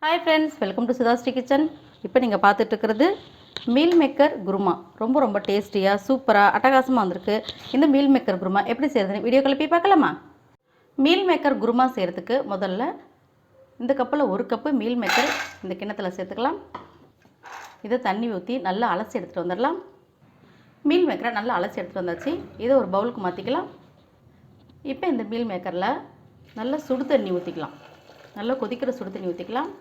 Hi friends, welcome to SudhaSri kitchen. இப்போ நீங்கள் பார்த்துட்டு இருக்கிறது மீல் மேக்கர் குருமா. ரொம்ப டேஸ்டியாக சூப்பராக அட்டகாசமாக வந்திருக்கு. இந்த மீல் மேக்கர் குருமா எப்படி செய்கிறதுன்னு வீடியோக்களை போய் பார்க்கலாமா? மீல் மேக்கர் குருமா செய்கிறதுக்கு முதல்ல இந்த கப்பில் 1 கப்பு மீல் மேக்கர் இந்த கிண்ணத்தில் சேர்த்துக்கலாம். இதை தண்ணி ஊற்றி நல்லா அலசி எடுத்துகிட்டு வந்துடலாம். மீல் மேக்கரை நல்லா அலசி எடுத்துகிட்டு வந்தாச்சு. இதை ஒரு பவுலுக்கு மாற்றிக்கலாம். இப்போ இந்த மீல் மேக்கரில் நல்லா சுடு தண்ணி ஊற்றிக்கலாம். நல்லா கொதிக்கிற சுடு தண்ணி ஊற்றிக்கலாம்.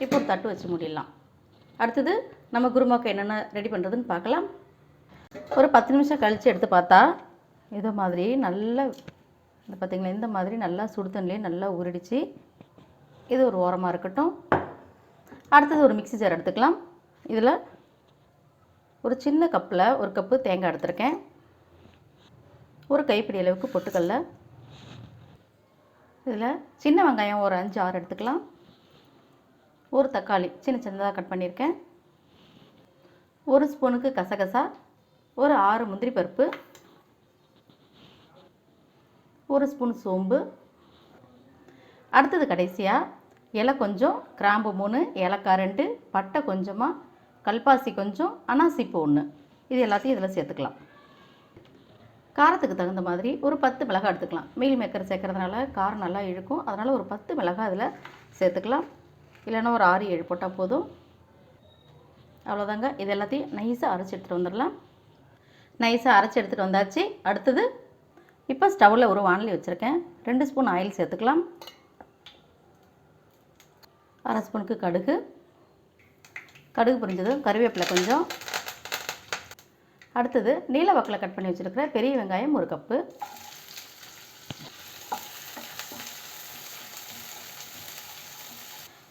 இப்போ ஒரு தட்டு வச்சு மூடிடலாம். அடுத்தது நம்ம குருமாவுக்கு என்னென்ன ரெடி பண்ணுறதுன்னு பார்க்கலாம். ஒரு 10 நிமிஷம் கழித்து எடுத்து பார்த்தா இதை மாதிரி நல்லா பார்த்திங்களா, இந்த மாதிரி நல்லா சுடு தண்ணிலே நல்லா உருடிச்சு. இது ஒரு ஓரமாக இருக்கட்டும். அடுத்தது ஒரு மிக்ஸி ஜார் எடுத்துக்கலாம். இதில் ஒரு சின்ன கப்பில் 1 கப்பு தேங்காய் எடுத்துருக்கேன். ஒரு கைப்பிடி அளவுக்கு பொட்டுக்கடலை, இதில் சின்ன வெங்காயம் ஒரு 5-6 எடுத்துக்கலாம். ஒரு தக்காளி சின்னதாக கட் பண்ணியிருக்கேன். 1 ஸ்பூனுக்கு கசகசா, ஒரு 6 முந்திரி பருப்பு, 1 ஸ்பூன் சோம்பு. அடுத்தது கடைசியாக இலை கொஞ்சம், கிராம்பு 3, ஏலக்காய் 2, பட்டை கொஞ்சமாக, கல்பாசி கொஞ்சம், அனாசிப்பூ 1. இது எல்லாத்தையும் இதில் சேர்த்துக்கலாம். காரத்துக்கு தகுந்த மாதிரி ஒரு 10 மிளகாய் எடுத்துக்கலாம். மீல் மேக்கர் சேர்க்குறதுனால காரம் நல்லா இழுக்கும். அதனால் ஒரு 10 மிளகாய் அதில் சேர்த்துக்கலாம். இல்லைன்னா ஒரு 6-7 போட்டால் போதும். அவ்வளோதாங்க. இது எல்லாத்தையும் நைஸாக அரைச்சி எடுத்துகிட்டு வந்துடலாம். நைஸாக அரைச்சி எடுத்துகிட்டு வந்தாச்சு. அடுத்தது இப்போ ஸ்டவ்வில் ஒரு வாணலி வச்சுருக்கேன். 2 ஸ்பூன் ஆயில் சேர்த்துக்கலாம். 1/2 ஸ்பூனுக்கு கடுகு பொரிஞ்சதும் கருவேப்பிலை கொஞ்சம். அடுத்தது நீல வாக்கில் கட் பண்ணி வச்சுருக்கிற பெரிய வெங்காயம் 1 கப்பு.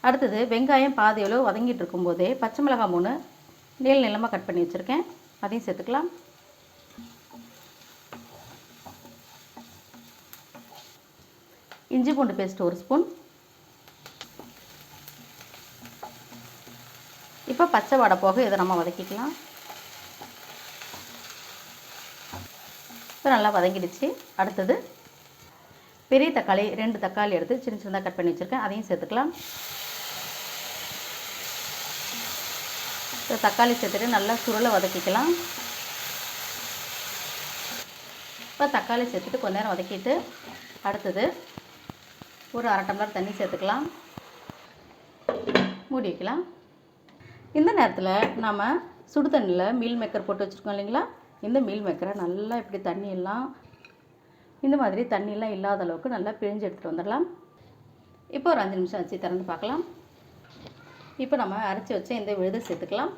அடுத்தது வெங்காயம் பாதி அளவு வதங்கிட்டு இருக்கும்போதே பச்சை மிளகாய் 3 நீளமாக கட் பண்ணி வச்சுருக்கேன். அதையும் சேர்த்துக்கலாம். இஞ்சி பூண்டு பேஸ்ட் 1 ஸ்பூன். இப்போ பச்சை வாடை போக இதை நம்ம வதக்கிக்கலாம். இப்போ நல்லா வதங்கிடுச்சு. அடுத்தது பெரிய தக்காளி 2 தக்காளி எடுத்து சின்னதாக கட் பண்ணி வச்சுருக்கேன். அதையும் சேர்த்துக்கலாம். தக்காளி சேர்த்துட்டு நல்லா சுருளை வதக்கிக்கலாம். இப்போ தக்காளி சேர்த்துட்டு கொஞ்ச நேரம் வதக்கிட்டு அடுத்தது ஒரு 1/2 டம்ளர் தண்ணி சேர்த்துக்கலாம். மூடி வைக்கலாம். இந்த நேரத்தில் நாம் சுடு தண்ணியில் மீல் மேக்கர் போட்டு வச்சுருக்கோம் இல்லைங்களா? இந்த மீல் மேக்கரை நல்லா இப்படி தண்ணியெல்லாம் இந்த மாதிரி தண்ணியெல்லாம் இல்லாத அளவுக்கு நல்லா பிழிஞ்சு எடுத்துகிட்டு வந்துடலாம். இப்போ ஒரு 5 நிமிஷம் வச்சு திறந்து பார்க்கலாம். இப்போ நம்ம அரைச்சி வச்ச இந்த விழுதை சேர்த்துக்கலாம்.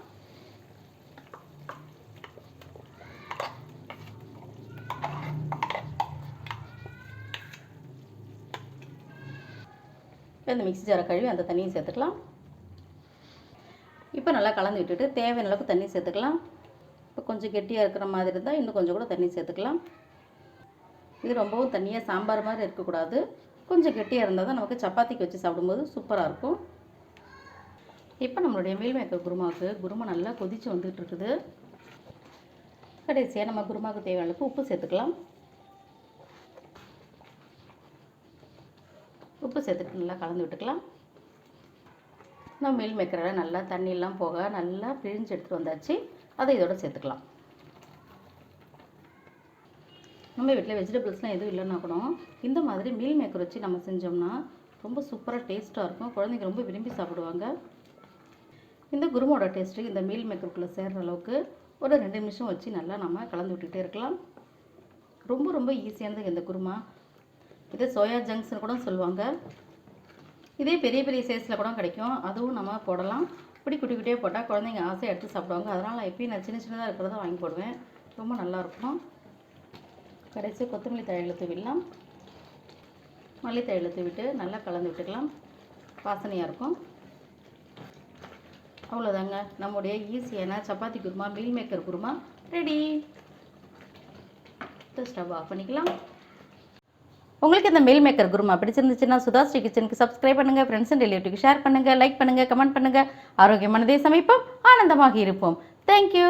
இப்போ இந்த மிக்ஸி ஜாரை கழுவி அந்த தண்ணியை சேர்த்துக்கலாம். இப்போ நல்லா கலந்து விட்டுட்டு தேவையான அளவுக்கு தண்ணி சேர்த்துக்கலாம். இப்போ கொஞ்சம் கெட்டியாக இருக்கிற மாதிரி இருந்தால் இன்னும் கொஞ்சம் கூட தண்ணி சேர்த்துக்கலாம். இது ரொம்பவும் தண்ணியாக சாம்பார் மாதிரி இருக்கக்கூடாது. கொஞ்சம் கெட்டியாக இருந்தால் தான் நமக்கு சப்பாத்திக்கு வச்சு சாப்பிடும்போது சூப்பராக இருக்கும். இப்போ நம்மளுடைய மீல் மேக்கர் குருமா நல்லா கொதித்து வந்துட்டு இருக்குது. கடைசியாக நம்ம குருமாவுக்கு தேவையான அளவுக்கு உப்பு சேர்த்துக்கலாம். உப்பு சேர்த்துட்டு நல்லா கலந்து விட்டுக்கலாம். நம்ம மீல் மேக்கரை நல்லா தண்ணியெல்லாம் போக நல்லா பிழிஞ்சு எடுத்துகிட்டு வந்தாச்சு. அதை இதோட சேர்த்துக்கலாம். நம்ம வீட்டில் வெஜிடபிள்ஸ்லாம் எதுவும் இல்லைன்னா கூட இந்த மாதிரி மீல் மேக்கர் வச்சு நம்ம செஞ்சோம்னா ரொம்ப சூப்பராக டேஸ்ட்டாக இருக்கும். குழந்தைங்க ரொம்ப விரும்பி சாப்பிடுவாங்க. இந்த குருமாவோட டேஸ்ட்டு இந்த மீல் மேக்கருக்குள்ளே சேர்கிற அளவுக்கு ஒரு 2 நிமிஷம் வச்சு நல்லா நம்ம கலந்து விட்டுகிட்டே இருக்கலாம். ரொம்ப ஈஸியானது இந்த குருமா. இது சோயா ஜங்க்ஸ்னு கூட சொல்லுவாங்க. இதே பெரிய சைஸில் கூட கிடைக்கும். அதுவும் நம்ம போடலாம். இப்படி குட்டியாக போட்டால் குழந்தைங்க ஆசையாக எடுத்து சாப்பிடுவாங்க. அதனால் எப்பயும் நான் சின்னதாக இருக்கிறத வாங்கி போடுவேன். ரொம்ப நல்லாயிருக்கும். கடைசி கொத்தமல்லி தழையில் தூவிடலாம். மல்லித்தழையில் தூவிட்டு நல்லா கலந்து விட்டுக்கலாம். வாசனையாக இருக்கும். அவ்வளோதாங்க, நம்முடைய ஈஸியான chapati kurma meal maker kurma ready. Stove off பண்ணிக்கலாம். உங்களுக்கு இந்த மீல் மேக்கர் குருமா பிடிச்சிருந்துச்சுன்னா SudhaSri கிச்சனுக்கு சப்ஸ்கிரைப் பண்ணுங்கள். ஃப்ரெண்ட்ஸ் அண்ட் ரிலேட்டிவ்க்கு ஷேர் பண்ணுங்கள். லைக் பண்ணுங்கள். கமெண்ட் பண்ணுங்கள். ஆரோக்கியமானதை சமைப்போம், ஆனந்தமாக இருப்போம். தேங்க்யூ.